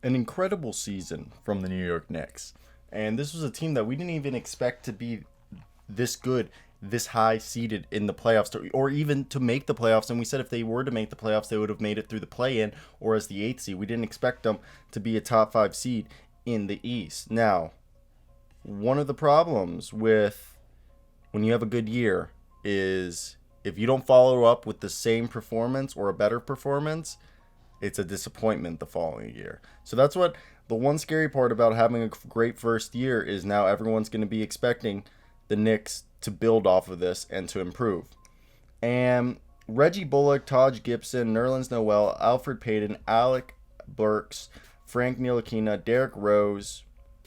an incredible season from the New York Knicks. And this was a team that we didn't even expect to be this good, this high seated in the playoffs, or even to make the playoffs. And we said if they were to make the playoffs, they would have made it through the play in or as the eighth seed. We didn't expect them to be a top five seed in the East. Now, one of the problems with when you have a good year is if you don't follow up with the same performance or a better performance, it's a disappointment the following year. So that's what the one scary part about having a great first year is now everyone's going to be expecting the Knicks to build off of this and to improve. And Reggie Bullock, Taj Gibson, Nerlens Noel, Alfred Payton, Alec Burks, Frank Ntilikina, Derrick Rose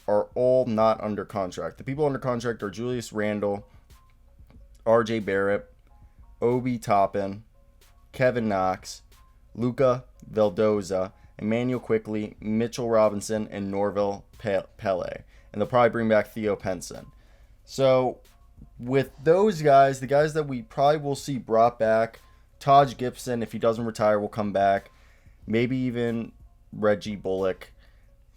are all not under contract. The people under contract are Julius Randle, RJ Barrett, Obi Toppin, Kevin Knox, Luca Veldoza, Emmanuel Quickly, Mitchell Robinson, and Norville Pele. And they'll probably bring back Theo Penson. So with those guys, the guys that we probably will see brought back, Taj Gibson, if he doesn't retire, will come back. Maybe even Reggie Bullock.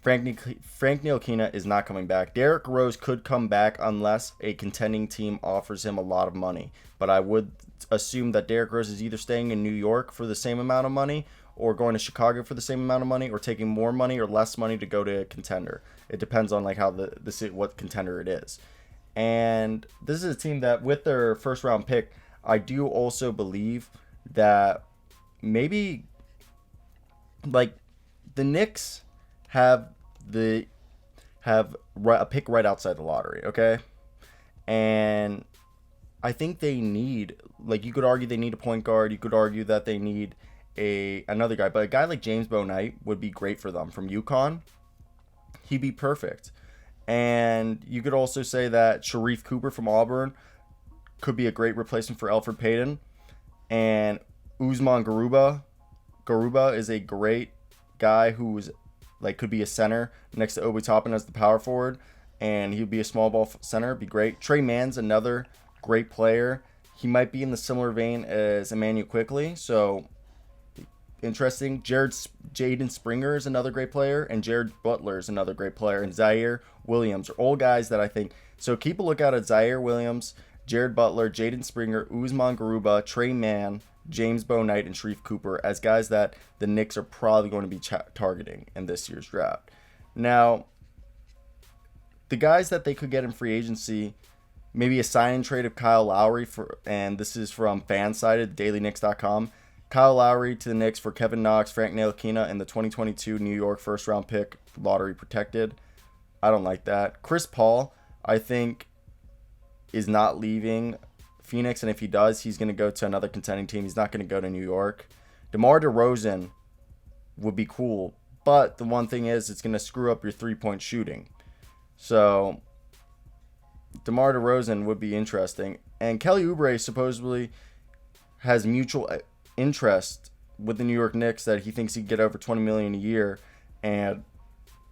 Frank Ntilikina is not coming back. Derrick Rose could come back unless a contending team offers him a lot of money. But I would assume that Derrick Rose is either staying in New York for the same amount of money or going to Chicago for the same amount of money or taking more money or less money to go to a contender. It depends on like how what contender it is. And this is a team that with their first round pick, I do also believe that maybe like the Knicks have a pick right outside the lottery, okay? And I think they need, like, you could argue they need a point guard. You could argue that they need another guy, but a guy like James Bouknight would be great for them from UConn. He'd be perfect. And you could also say that Sharif Cooper from Auburn could be a great replacement for Alfred Payton. And Usman Garuba is a great guy who's like could be a center next to Obi Toppin as the power forward, and he'd be a small ball center. It'd be great. Trey Mann's another great player. He might be in the similar vein as Emmanuel Quickly, so interesting. Jaden Springer is another great player, and Jared Butler is another great player, and Zaire Williams are all guys that I think. So keep a lookout at Zaire Williams, Jared Butler, Jaden Springer, Usman Garuba, Trey Mann, James Bouknight, and Sharif Cooper as guys that the Knicks are probably going to be targeting in this year's draft. Now, the guys that they could get in free agency, maybe a sign and trade of Kyle Lowry and this is from FanSided, DailyKnicks.com. Kyle Lowry to the Knicks for Kevin Knox, Frank Ntilikina, and the 2022 New York first round pick, lottery protected. I don't like that. Chris Paul, I think, is not leaving Phoenix, and if he does, he's going to go to another contending team. He's not going to go to New York. DeMar DeRozan would be cool, but the one thing is it's going to screw up your three-point shooting. So DeMar DeRozan would be interesting. And Kelly Oubre supposedly has mutual interest with the New York Knicks that he thinks he can get over $20 million a year, and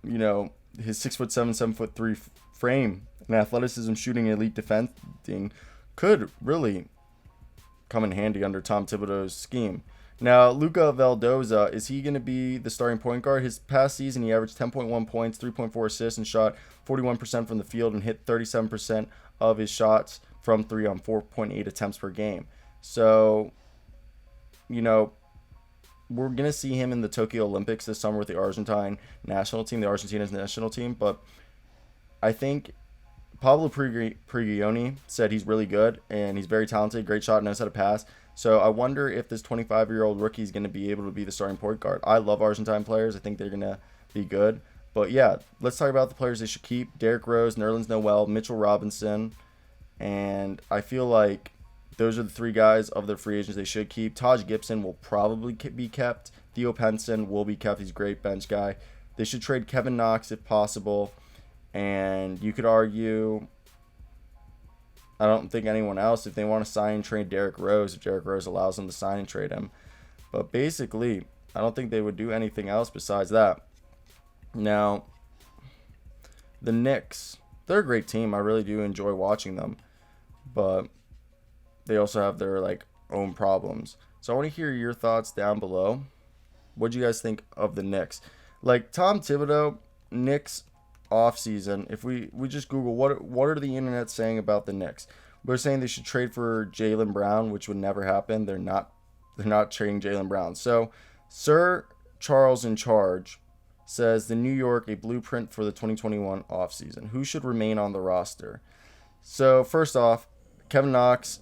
you know his 6'7", 7'3" frame and athleticism, shooting, elite defending could really come in handy under Tom Thibodeau's scheme. Now, Luca Veldoza, is he going to be the starting point guard? His past season, he averaged 10.1 points, 3.4 assists, and shot 41% from the field and hit 37% of his shots from three on 4.8 attempts per game. So, you know, we're going to see him in the Tokyo Olympics this summer with the Argentine national team, the Argentina's national team. But I think Pablo Prigioni said he's really good and he's very talented, great shot, knows how to pass. So I wonder if this 25-year-old rookie is going to be able to be the starting point guard. I love Argentine players. I think they're going to be good. But yeah, let's talk about the players they should keep. Derrick Rose, Nerlens Noel, Mitchell Robinson. And I feel like those are the three guys of the free agents they should keep. Taj Gibson will probably be kept. Theo Penson will be kept. He's a great bench guy. They should trade Kevin Knox if possible. And you could argue, I don't think anyone else, if they want to sign and trade Derrick Rose, if Derrick Rose allows them to sign and trade him. But basically, I don't think they would do anything else besides that. Now, the Knicks, they're a great team. I really do enjoy watching them. But they also have their own problems. So I want to hear your thoughts down below. What do you guys think of the Knicks? Like Tom Thibodeau, Knicks offseason. If we just Google what are the internet saying about the Knicks, we're saying they should trade for Jaylen Brown, which would never happen. They're not trading Jaylen Brown. So Sir Charles in charge says the New York a blueprint for the 2021 offseason. Who should remain on the roster? So first off, Kevin Knox,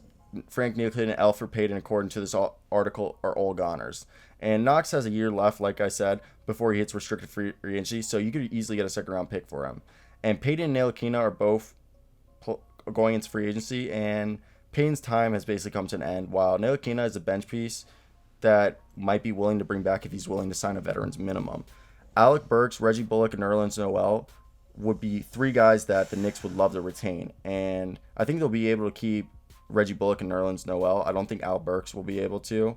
Frank Ntilikina, and Elfrid Payton, according to this article, are all goners. And Knox has a year left, like I said, before he hits restricted free agency, so you could easily get a second round pick for him. And Payton and Ntilikina are both going into free agency, and Payton's time has basically come to an end, while Ntilikina is a bench piece that might be willing to bring back if he's willing to sign a veteran's minimum. Alec Burks, Reggie Bullock, and Nerlens Noel would be three guys that the Knicks would love to retain. And I think they'll be able to keep Reggie Bullock and Nerlens Noel. I don't think Al Burks will be able to.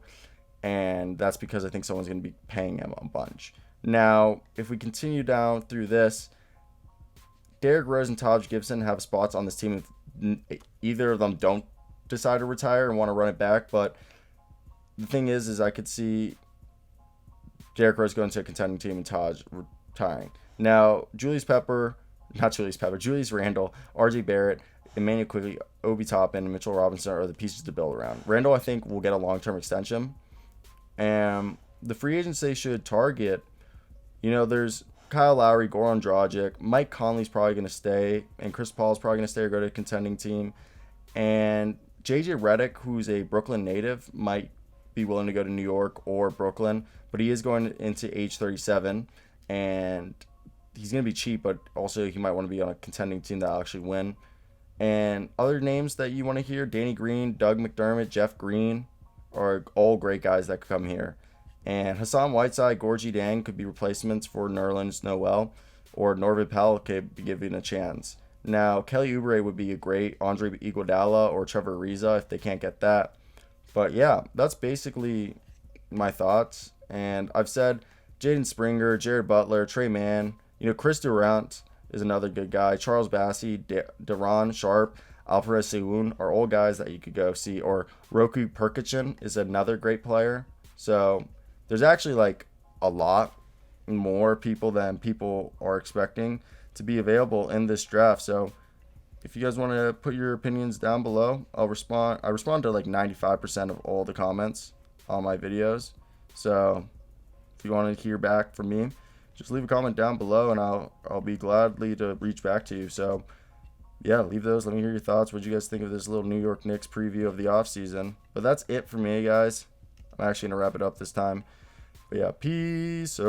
And that's because I think someone's going to be paying him a bunch. Now, if we continue down through this, Derrick Rose and Taj Gibson have spots on this team if either of them don't decide to retire and want to run it back. But the thing is I could see Derrick Rose going to a contending team and Taj retiring. Now, Julius Randle, RJ Barrett, Emmanuel Quigley, Obi Toppin, and Mitchell Robinson are the pieces to build around. Randle, I think, will get a long-term extension. And the free agents they should target, there's Kyle Lowry, Goran Dragic, Mike Conley's probably going to stay, and Chris Paul's probably going to stay or go to a contending team. And JJ Redick, who's a Brooklyn native, might be willing to go to New York or Brooklyn, but he is going into age 37, and he's going to be cheap, but also he might want to be on a contending team that'll actually win. And other names that you want to hear, Danny Green, Doug McDermott, Jeff Green, are all great guys that could come here. And Hassan Whiteside, Gorgie Dang could be replacements for Nerlens Noel, or Norvid Powell could be given a chance. Now, Kelly Oubre would be a great Andre Iguodala or Trevor Ariza if they can't get that. But yeah, that's basically my thoughts. And I've said Jaden Springer, Jared Butler, Trey Mann, Chris Durant is another good guy. Charles Bassey, Deron Sharp, Alvarez Sewun are all guys that you could go see. Or Roku Perkichin is another great player. So there's actually like a lot more people than people are expecting to be available in this draft. So if you guys want to put your opinions down below, I'll respond. I respond to like 95% of all the comments on my videos. So if you want to hear back from me, just leave a comment down below and I'll be gladly to reach back to you. So yeah, leave those. Let me hear your thoughts. What do you guys think of this little New York Knicks preview of the offseason? But that's it for me, guys. I'm actually going to wrap it up this time. But yeah, peace.